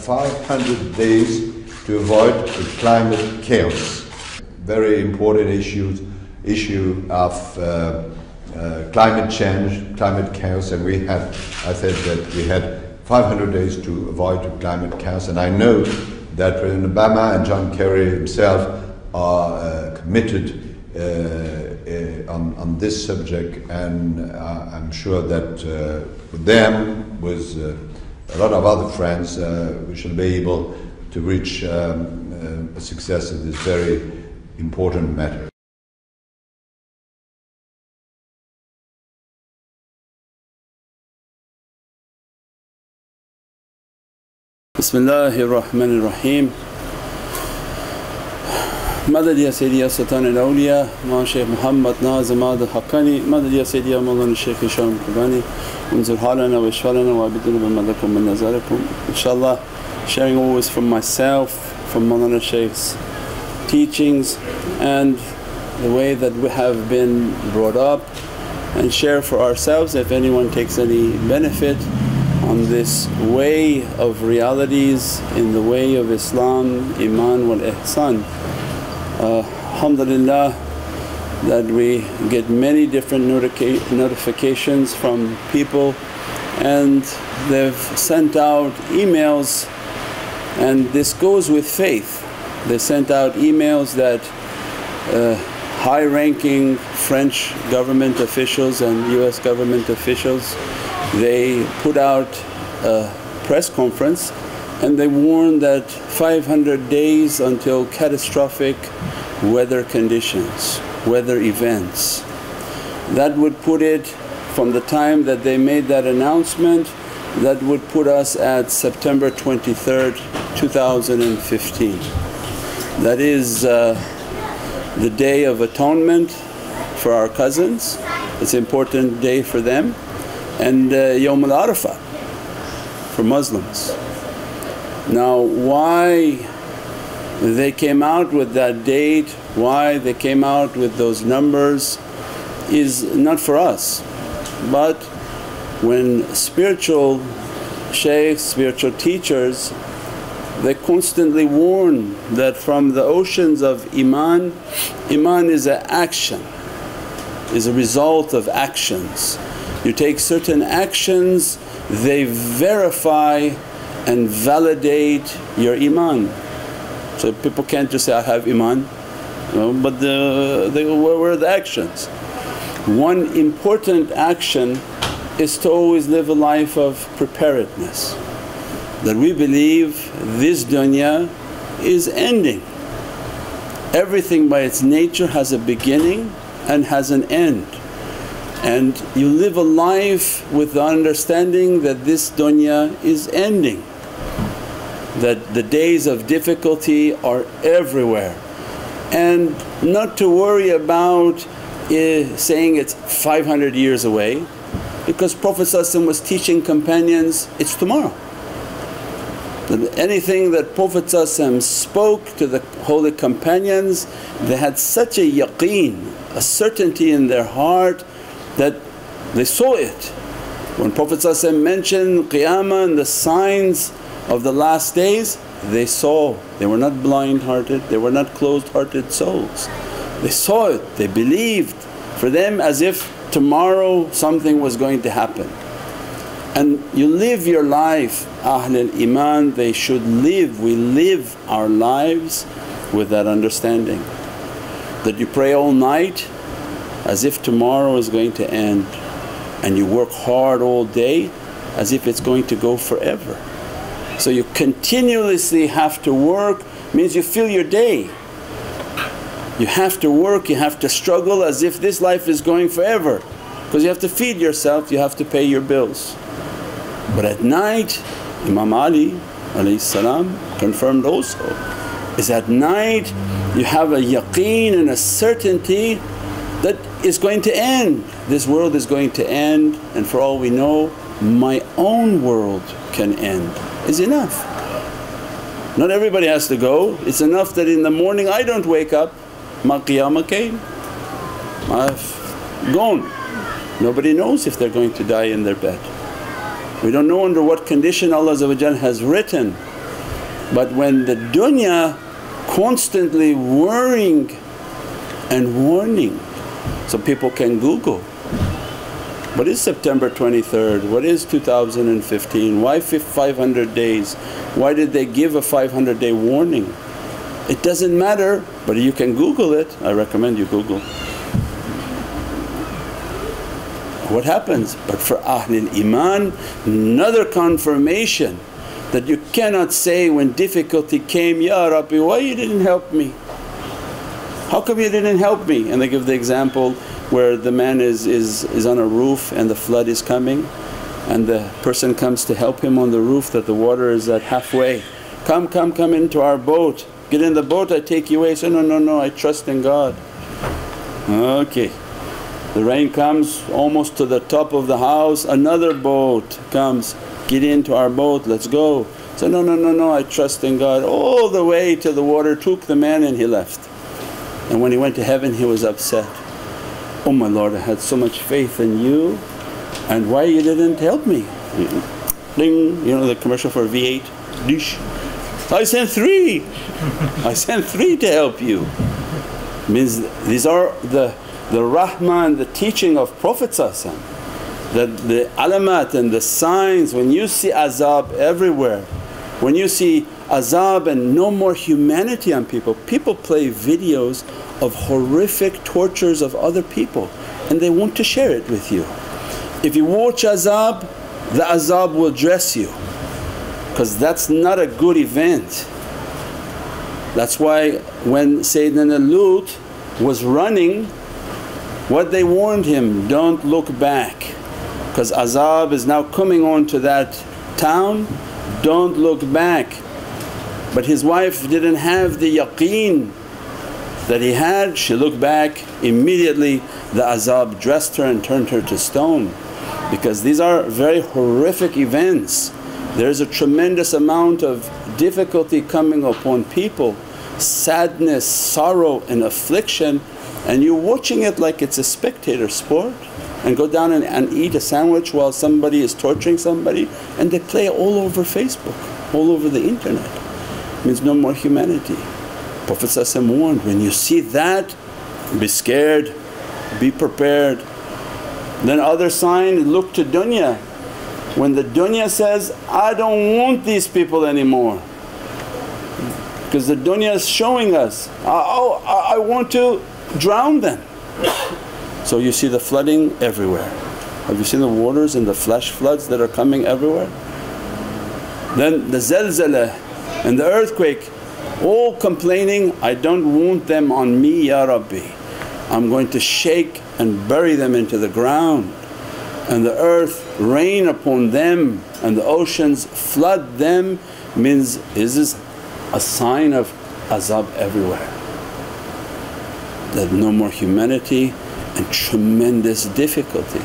500 days to avoid climate chaos. Very important issue of climate change, climate chaos, and I said that we had 500 days to avoid climate chaos, and I know that President Obama and John Kerry himself are committed on this subject, and I'm sure that with them, with a lot of other friends, we shall be able to reach a success in this very important matter. Bismillahir Rahmanir Rahim. Madad ya Sayyidi ya Sultan al-Awliya, Ma Shaykh Muhammad, Nazim, Haqqani, Madad ya Sayyidi ya Mawlana Shaykh Hisham Qabbani, unzur halana wa ishfalana wa abiduna bimadakum min nazarikum. Inshallah, sharing always from myself, from Mawlana Shaykh's teachings and the way that we have been brought up, and share for ourselves if anyone takes any benefit on this way of realities, in the way of Islam, iman wal ihsan. Alhamdulillah that we get many different notifications from people, and they've sent out emails, and this goes with faith. They sent out emails that high-ranking French government officials and US government officials, they put out a press conference and they warned that 500 days until catastrophic weather conditions, weather events. That would put it, from the time that they made that announcement, that would put us at September 23rd, 2015. That is the Day of Atonement for our cousins. It's an important day for them, and Yawm al-Arafah for Muslims. Now why they came out with that date, why they came out with those numbers is not for us, but when spiritual shaykhs, spiritual teachers, they constantly warn that from the oceans of iman, iman is an action, is a result of actions. You take certain actions, they verify and validate your iman. So people can't just say, I have iman, but where are the actions? One important action is to always live a life of preparedness, that we believe this dunya is ending. Everything by its nature has a beginning and has an end, and you live a life with the understanding that this dunya is ending, that the days of difficulty are everywhere, and not to worry about saying it's 500 years away, because Prophet was teaching companions, it's tomorrow. That anything that Prophet spoke to the holy companions, they had such a yaqeen, a certainty in their heart that they saw it. When Prophet mentioned qiyamah and the signs of the last days, they saw, they were not blind-hearted, they were not closed-hearted souls. They saw it, they believed, for them as if tomorrow something was going to happen. And you live your life, ahlul iman, they should live, we live our lives with that understanding, that you pray all night as if tomorrow is going to end, and you work hard all day as if it's going to go forever. So you continuously have to work, means you fill your day. You have to work, you have to struggle as if this life is going forever, because you have to feed yourself, you have to pay your bills. But at night, Imam Ali confirmed also, is at night you have a yaqeen and a certainty that it's going to end. This world is going to end, and for all we know my own world can end, is enough. Not everybody has to go, it's enough that in the morning I don't wake up, ma qiyamah came, I've gone. Nobody knows if they're going to die in their bed. We don't know under what condition Allah has written But when the dunya constantly worrying and warning, so people can Google, what is September 23rd, what is 2015, why 500 days, why did they give a 500-day warning? It doesn't matter, but you can Google it. I recommend you Google. What happens? But for ahlul iman, another confirmation that you cannot say when difficulty came, Ya Rabbi, why you didn't help me? How come you didn't help me? And they give the example where the man is on a roof and the flood is coming, and the person comes to help him on the roof that the water is at halfway. Come into our boat, get in the boat, I take you away. Say, no, I trust in God. Okay. The rain comes almost to the top of the house, another boat comes, get into our boat, let's go. Say, no, I trust in God. All the way to the water took the man and he left. And when he went to heaven he was upset. Oh my Lord, I had so much faith in you and why you didn't help me? Ding, you know the commercial for V8? Dish. I sent 3, I sent 3 to help you. Means these are the rahmah and the teaching of Prophet, that the alamat and the signs. When you see azab everywhere, when you see azab and no more humanity on people, people play videos of horrific tortures of other people and they want to share it with you. If you watch azab, the azab will dress you, because that's not a good event. That's why when Sayyidina Lut was running, what they warned him, don't look back because azab is now coming on to that town, don't look back. But his wife didn't have the yaqeen that he had, she looked back, immediately the azab dressed her and turned her to stone. Because these are very horrific events. There's a tremendous amount of difficulty coming upon people, sadness, sorrow and affliction, and you're watching it like it's a spectator sport, and go down and eat a sandwich while somebody is torturing somebody, and they play all over Facebook, all over the internet. Means no more humanity. Prophet warned, when you see that, be scared, be prepared. Then other sign, look to dunya. When the dunya says, I don't want these people anymore, because the dunya is showing us, I want to drown them. So you see the flooding everywhere. Have you seen the waters and the flash floods that are coming everywhere? Then the zalzala and the earthquake, all complaining, I don't want them on me, Ya Rabbi. I'm going to shake and bury them into the ground, and the earth rain upon them and the oceans flood them. Means is this a sign of azab everywhere, that no more humanity and tremendous difficulty.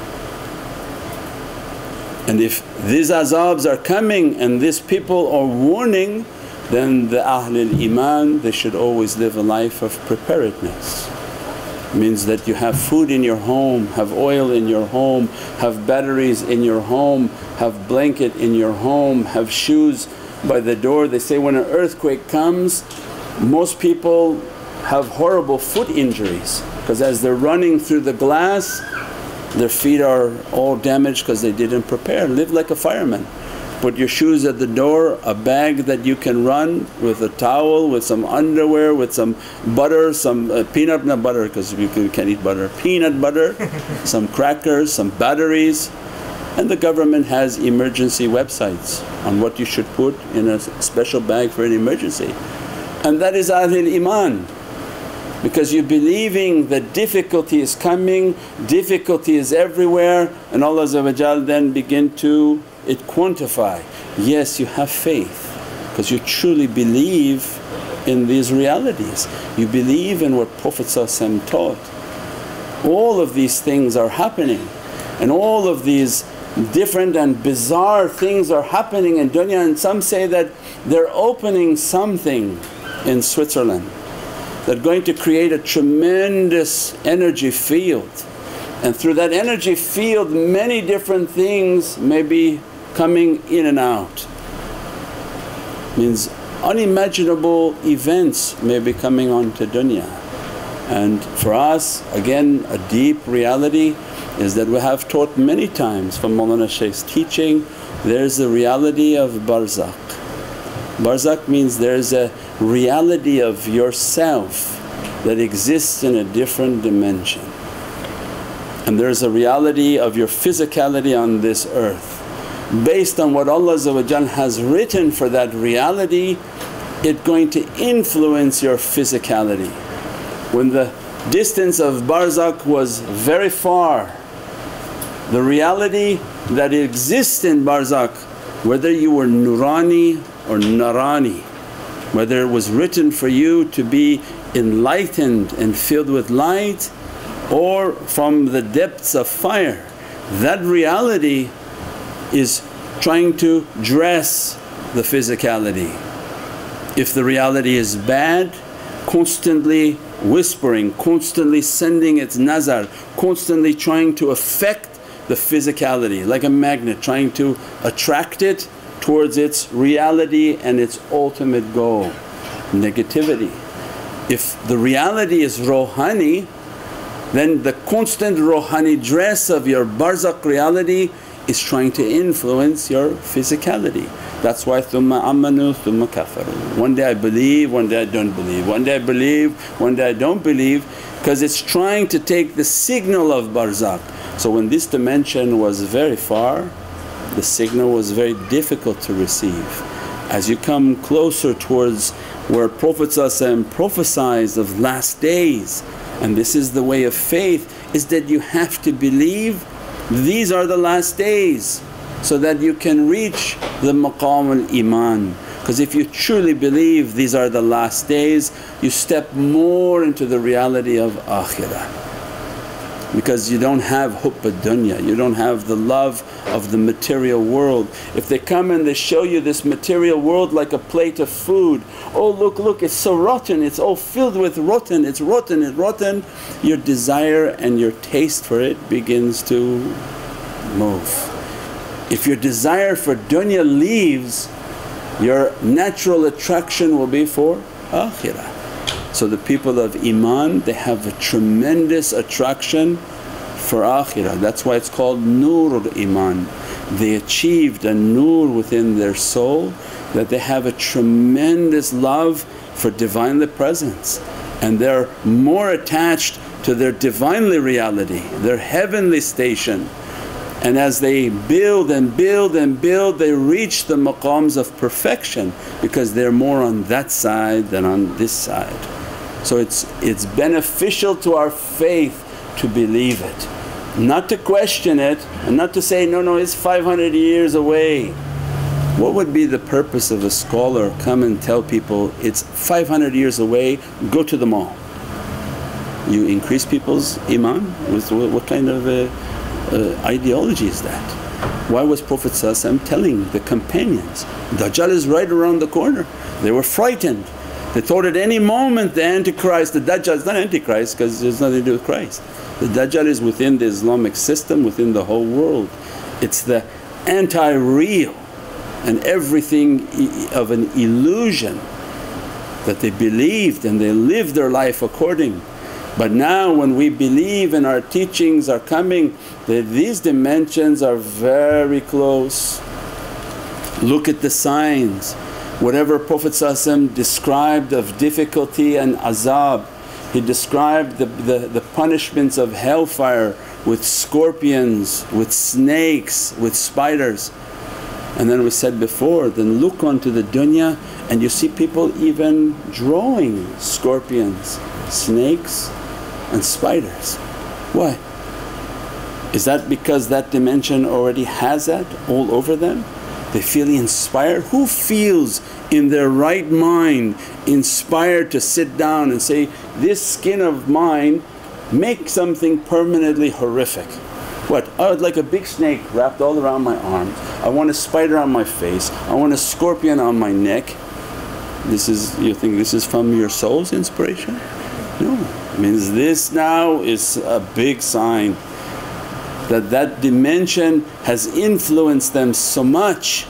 And if these azabs are coming and these people are warning, then the ahlul iman, they should always live a life of preparedness. Means that you have food in your home, have oil in your home, have batteries in your home, have blanket in your home, have shoes by the door. They say when an earthquake comes, most people have horrible foot injuries, because as they're running through the glass their feet are all damaged because they didn't prepare. Live like a fireman. Put your shoes at the door, a bag that you can run with, a towel, with some underwear, with some butter, some peanut, not butter because we can't eat butter, peanut butter, some crackers, some batteries. And the government has emergency websites on what you should put in a special bag for an emergency. And that is ahlul iman, because you're believing that difficulty is coming, difficulty is everywhere, and Allah then begin to quantify. Yes, you have faith because you truly believe in these realities, you believe in what Prophet taught. All of these things are happening, and all of these different and bizarre things are happening in dunya, and some say that they're opening something in Switzerland that's going to create a tremendous energy field, and through that energy field many different things may be coming in and out. Means unimaginable events may be coming onto dunya. And for us again a deep reality is that we have taught many times from Mawlana Shaykh's teaching, there's the reality of barzakh. Barzakh means there's a reality of yourself that exists in a different dimension, and there's a reality of your physicality on this earth. Based on what Allah has written for that reality, it's going to influence your physicality. When the distance of barzakh was very far, the reality that exists in barzakh, whether you were nurani or narani, whether it was written for you to be enlightened and filled with light or from the depths of fire, that reality is trying to dress the physicality. If the reality is bad, constantly whispering, constantly sending its nazar, constantly trying to affect the physicality like a magnet, trying to attract it towards its reality and its ultimate goal, negativity. If the reality is rohani, then the constant rohani dress of your barzakh reality is trying to influence your physicality. That's why thumma amanu thumma kafaru. One day I believe, one day I don't believe, one day I believe, one day I don't believe, because it's trying to take the signal of barzakh. So when this dimension was very far, the signal was very difficult to receive. As you come closer towards where Prophet prophesies of last days, and this is the way of faith, is that you have to believe these are the last days so that you can reach the maqam al-iman. Because if you truly believe these are the last days, you step more into the reality of akhirah. Because you don't have hubba dunya, you don't have the love of the material world. If they come and they show you this material world like a plate of food, oh look, it's so rotten, it's all filled with rotten, it's rotten, it's rotten, your desire and your taste for it begins to move. If your desire for dunya leaves, your natural attraction will be for akhirah. So the people of iman, they have a tremendous attraction for akhirah. That's why it's called Nurul Iman. They achieved a nur within their soul that they have a tremendous love for Divinely Presence, and they're more attached to their Divinely reality, their heavenly station. And as they build and build and build, they reach the maqams of perfection because they're more on that side than on this side. So it's beneficial to our faith to believe it, not to question it and not to say, no, it's 500 years away. What would be the purpose of a scholar come and tell people it's 500 years away, go to the mall? You increase people's iman? What kind of ideology is that? Why was Prophet telling the companions, Dajjal is right around the corner? They were frightened. They thought at any moment the Antichrist, the Dajjal is not Antichrist because there's nothing to do with Christ. The Dajjal is within the Islamic system, within the whole world. It's the anti-real and everything of an illusion that they believed and they lived their life according. But now when we believe and our teachings are coming that these dimensions are very close. Look at the signs. Whatever Prophet described of difficulty and azab, he described the punishments of hellfire with scorpions, with snakes, with spiders. And then we said before, then look onto the dunya and you see people even drawing scorpions, snakes and spiders. Why? Is that because that dimension already has that all over them? They feel inspired. Who feels in their right mind inspired to sit down and say, this skin of mine make something permanently horrific? What? I would like a big snake wrapped all around my arms, I want a spider on my face, I want a scorpion on my neck. This is, you think this is from your soul's inspiration? No, it means this now is a big sign that that dimension has influenced them so much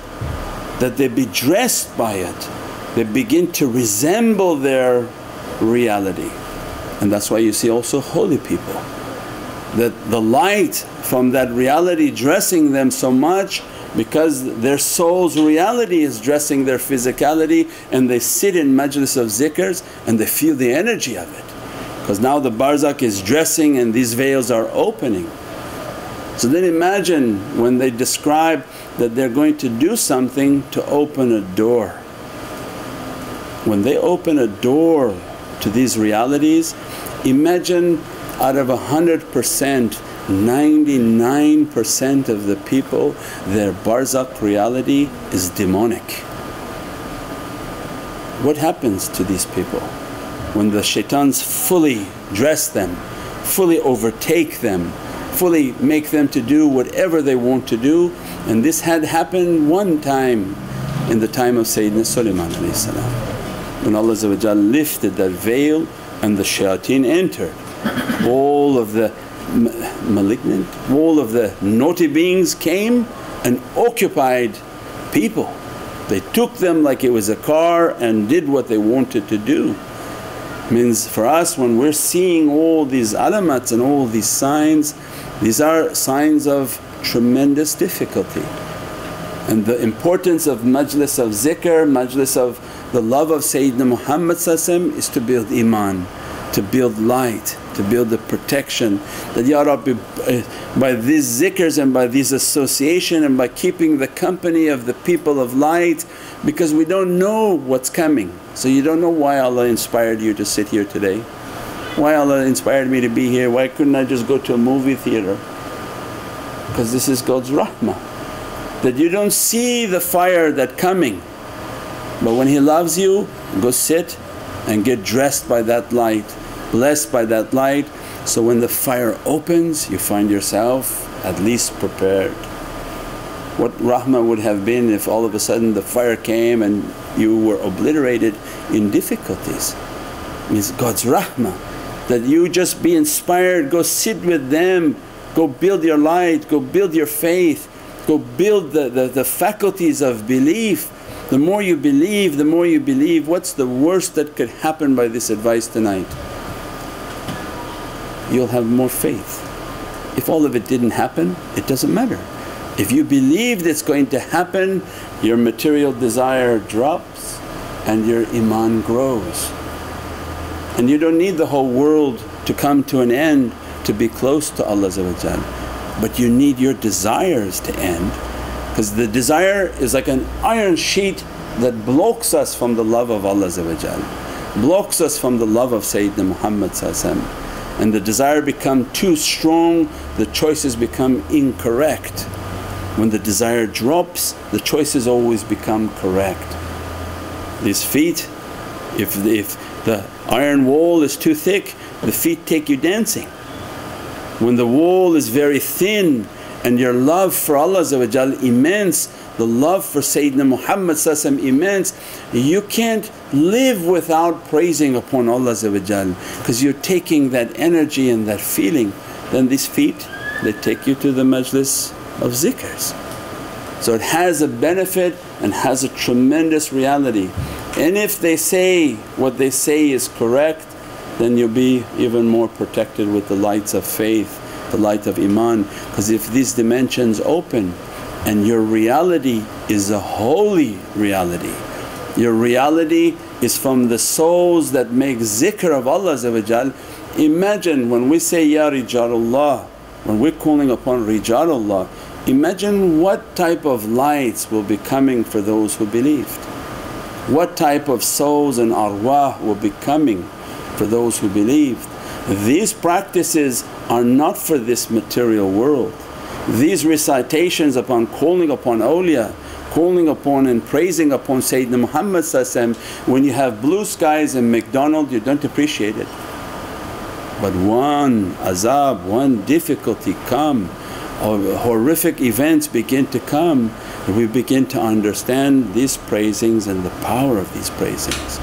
that they be dressed by it. they begin to resemble their reality. And that's why you see also holy people, that the light from that reality dressing them so much, because their soul's reality is dressing their physicality, and they sit in majlis of zikrs and they feel the energy of it. Because now the barzakh is dressing and these veils are opening. So then imagine when they describe that they're going to do something to open a door. When they open a door to these realities, imagine out of 100%, 99% of the people, their barzakh reality is demonic. What happens to these people when the shaitans fully dress them, fully overtake them, fully make them to do whatever they want to do? And this had happened one time in the time of Sayyidina Sulaiman, when Allah lifted that veil and the shayateen entered. All of the malignant, all of the naughty beings came and occupied people. They took them like it was a car and did what they wanted to do. Means for us, when we're seeing all these alamats and all these signs, these are signs of tremendous difficulty. And the importance of majlis of zikr, majlis of the love of Sayyidina Muhammad is to build iman, to build light, to build the protection. That, Ya Rabbi, by these zikrs and by these association and by keeping the company of the people of light, because we don't know what's coming. So you don't know why Allah inspired you to sit here today, why Allah inspired me to be here, why couldn't I just go to a movie theatre? Because this is God's rahmah, that you don't see the fire that coming, but when He loves you, go sit and get dressed by that light, blessed by that light. So when the fire opens, you find yourself at least prepared. What rahmah would have been if all of a sudden the fire came and you were obliterated in difficulties. Means God's rahmah, that you just be inspired, go sit with them, go build your light, go build your faith, go build the faculties of belief. The more you believe, the more you believe. What's the worst that could happen by this advice tonight? You'll have more faith. If all of it didn't happen, it doesn't matter. If you believed it's going to happen, your material desire drops and your iman grows. And you don't need the whole world to come to an end to be close to Allah, but you need your desires to end. Because the desire is like an iron sheet that blocks us from the love of Allah, blocks us from the love of Sayyidina Muhammad. And the desire become too strong, the choices become incorrect. When the desire drops, the choices always become correct. These feet, if the iron wall is too thick, the feet take you dancing. When the wall is very thin and your love for Allah immense, the love for Sayyidina Muhammad immense, you can't live without praising upon Allah, because you're taking that energy and that feeling. Then these feet, they take you to the majlis of zikrs. So it has a benefit and has a tremendous reality. And if they say what they say is correct, then you'll be even more protected with the lights of faith, the light of iman. Because if these dimensions open and your reality is a holy reality, your reality is from the souls that make zikr of Allah. Imagine when we say, Ya Rijalullah, when we're calling upon Rijalullah, imagine what type of lights will be coming for those who believed. What type of souls and arwah will be coming for those who believed. These practices are not for this material world. These recitations upon calling upon awliya, calling upon and praising upon Sayyidina Muhammad, when you have blue skies and McDonald's, you don't appreciate it. But one azab, one difficulty come, or horrific events begin to come, and we begin to understand these praisings and the power of these praisings.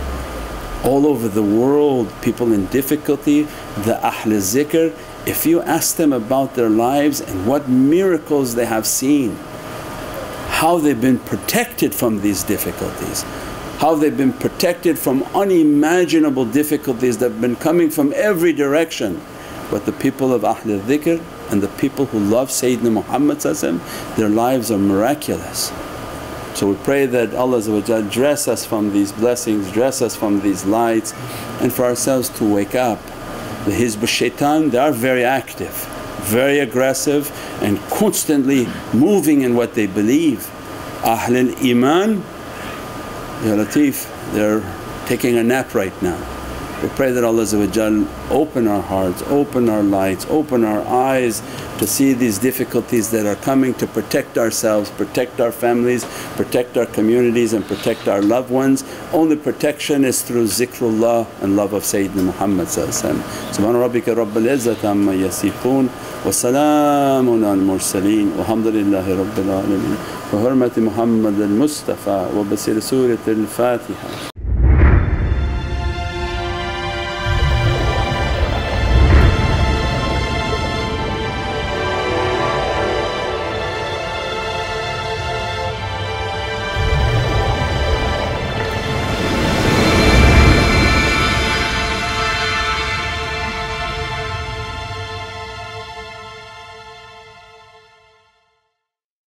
All over the world, people in difficulty, the ahlul zikr, if you ask them about their lives and what miracles they have seen, how they've been protected from these difficulties, how they've been protected from unimaginable difficulties that have been coming from every direction. But the people of ahlul dhikr and the people who love Sayyidina Muhammad, their lives are miraculous. So we pray that Allah dress us from these blessings, dress us from these lights, and for ourselves to wake up. The Hizb Shaitan, they are very active, very aggressive and constantly moving in what they believe. Ahlul Iman, Ya Latif, they're taking a nap right now. We pray that Allah open our hearts, open our lights, open our eyes to see these difficulties that are coming, to protect ourselves, protect our families, protect our communities and protect our loved ones. Only protection is through zikrullah and love of Sayyidina Muhammad. Subhana rabbika rabbil izzati amma yasifoon wa salaamun al mursaleen walhamdulillahi rabbil alameen. Bi hurmati Muhammad al Mustafa wa bi siri Surat al Fatiha.